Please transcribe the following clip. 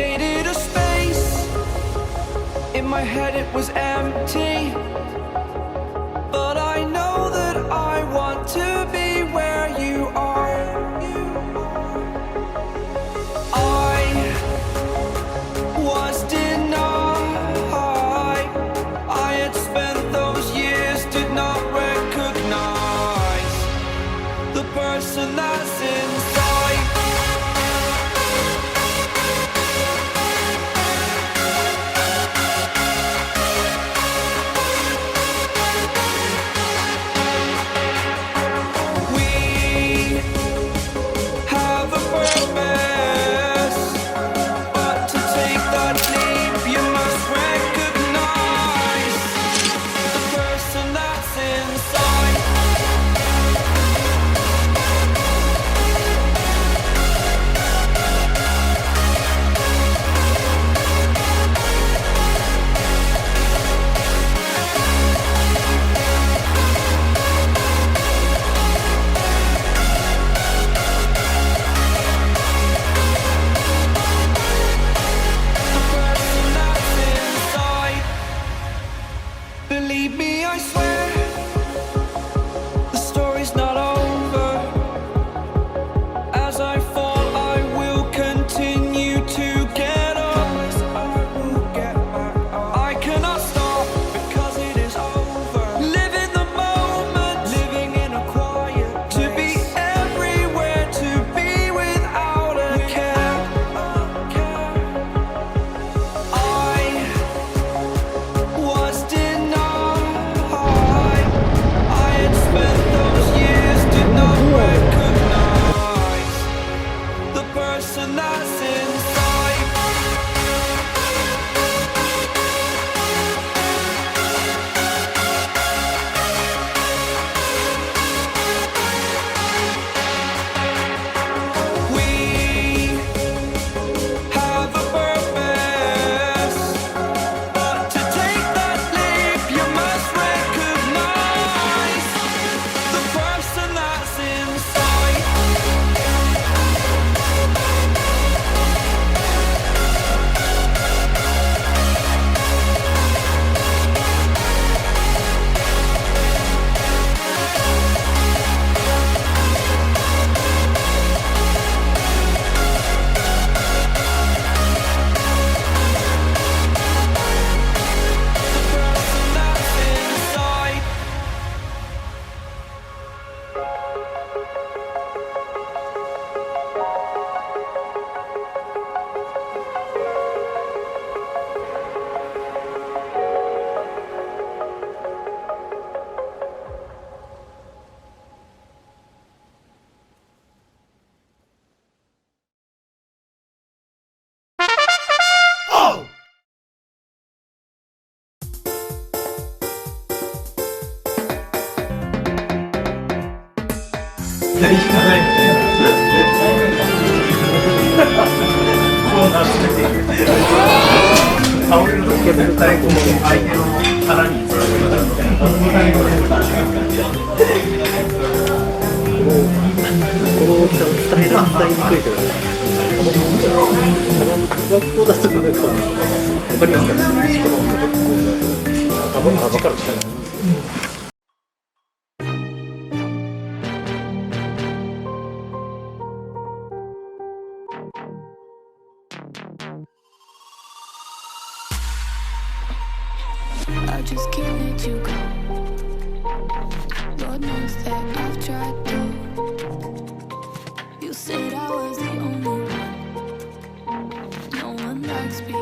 created a space. In my head it was empty, but I know that I want to be where you are. I was denied. I had spent those years, did not recognize the person that's inside. Believe me, I swear, the story's not over. As I fall, I will continue to get up. I cannot stop because it is over. Live in the moment, living in a quiet. To be everywhere, to be without a care. I was spent those years, did not recognize the person that's inside. We have a purpose, but to take that leap you must recognize the person that's inside. The person that's inside. I just can't let you go. Lord knows that I've tried to. You said I was the only one. No one likes me.